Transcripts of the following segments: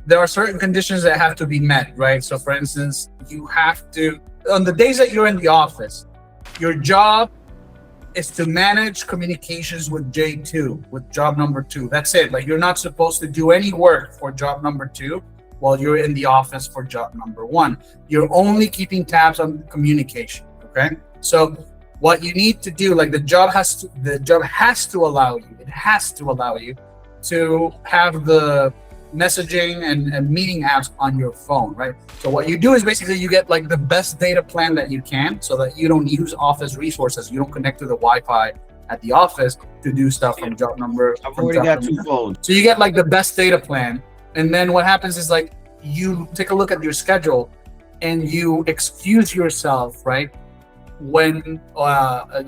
there are certain conditions that have to be met, right? So for instance, you have to, on the days that you're in the office, your job is to manage communications with J2, with job number 2. That's it. Like, you're not supposed to do any work for job number 2 while you're in the office for job number 1. You're only keeping tabs on communication, okay? So what you need to do, like, the job has to allow you, it has to allow you to have the messaging and meeting apps on your phone, right? So what you do is basically you get like the best data plan that you can, so that you don't use office resources. You don't connect to the Wi-Fi at the office to do stuff from job number. I've already got 2 phones. So you get like the best data plan, and then what happens is, like, you take a look at your schedule and you excuse yourself, right, when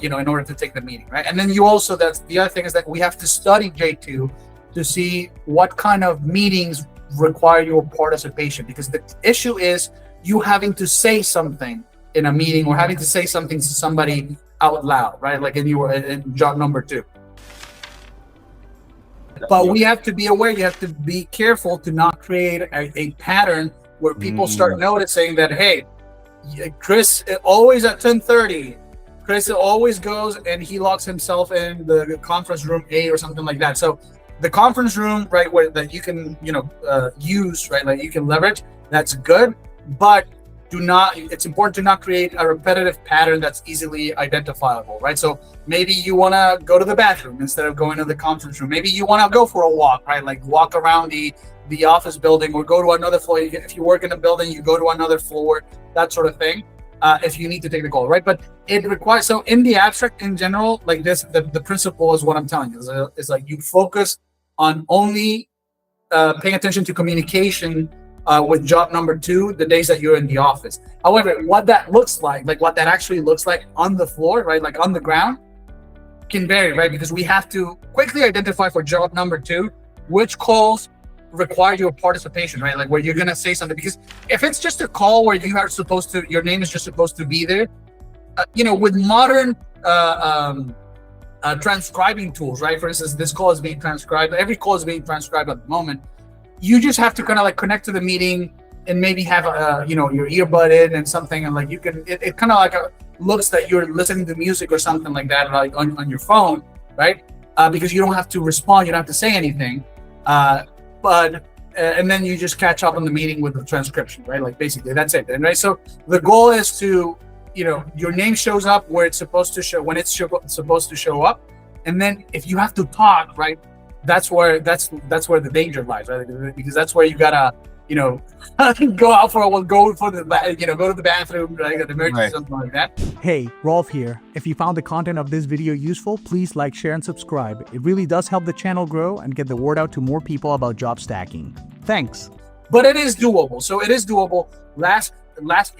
in order to take the meeting, right? And then you also, that's the other thing, is that we have to study J2 to see what kind of meetings require your participation, because the issue is you having to say something in a meeting or having to say something to somebody out loud, right? Like in job number 2. But we have to be aware, you have to be careful to not create a pattern where people start noticing that, hey, Chris always at 10:30, Chris always goes and he locks himself in the conference room A or something like that. So the conference room, right, where that you can, use, right, like you can leverage, that's good, but it's important to not create a repetitive pattern that's easily identifiable, right? So maybe you want to go to the bathroom instead of going to the conference room. Maybe you want to go for a walk, right? Like walk around the office building, or go to another floor. If you work in a building, you go to another floor, that sort of thing. If you need to take the call, right? But it requires, so in the abstract in general, like this, the principle is what I'm telling you, is like you focus on only paying attention to communication with job number 2, the days that you're in the office. However, what that looks like what that actually looks like on the floor, right, like on the ground, can vary, right? Because we have to quickly identify for job number 2 which calls require your participation, right? Like where you're gonna say something. Because if it's just a call where you are supposed to, your name is just supposed to be there, with modern transcribing tools, right? For instance, this call is being transcribed. Every call is being transcribed at the moment. You just have to kind of like connect to the meeting and maybe have your earbud in and something, and like you can, it kind of like looks that you're listening to music or something like that, like on your phone, right? Because you don't have to respond, you don't have to say anything, and then you just catch up on the meeting with the transcription, right? Like basically that's it, and right. So the goal is to, your name shows up where it's supposed to show, when it's supposed to show up, and then if you have to talk, right, that's where the danger lies, right? Because that's where you gotta, go out for a while, go to the bathroom, right? An emergency, right. Something like that. Hey, Rolf here. If you found the content of this video useful, please like, share, and subscribe. It really does help the channel grow and get the word out to more people about job stacking. Thanks. But it is doable. So it is doable. Last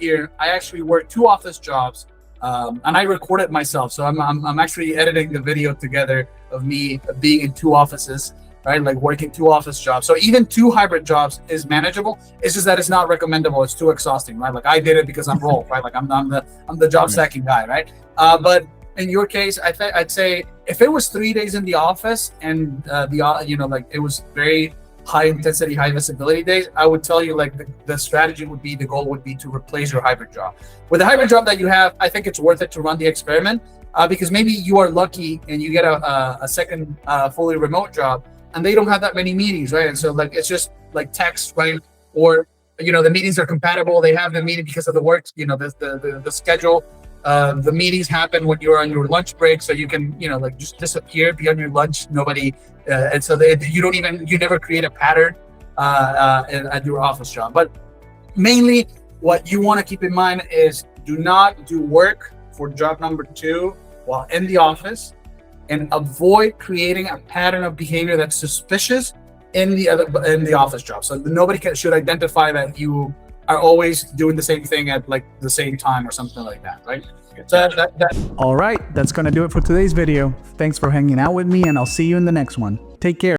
year, I actually worked 2 office jobs, and I recorded myself. So I'm actually editing the video together of me being in 2 offices, right? Like working 2 office jobs. So even 2 hybrid jobs is manageable. It's just that it's not recommendable. It's too exhausting, right? Like I did it because I'm Rolf, right? Like I'm the job stacking guy, right? But in your case, I'd say if it was 3 days in the office and it was very high intensity, high visibility days, I would tell you like the strategy would be, the goal would be to replace your hybrid job. With the hybrid job that you have, I think it's worth it to run the experiment, because maybe you are lucky and you get a second fully remote job and they don't have that many meetings, right? And so like, it's just like text, right? Or, the meetings are compatible. They have the meeting because of the work, the schedule. The meetings happen when you're on your lunch break, so you can, just disappear, be on your lunch, nobody, and so you never create a pattern at your office job. But mainly what you want to keep in mind is do not do work for job number 2 while in the office, and avoid creating a pattern of behavior that's suspicious in the office job. So nobody should identify that you are always doing the same thing at like the same time or something like that, right? So all right, that's gonna do it for today's video. Thanks for hanging out with me, and I'll see you in the next one. Take care.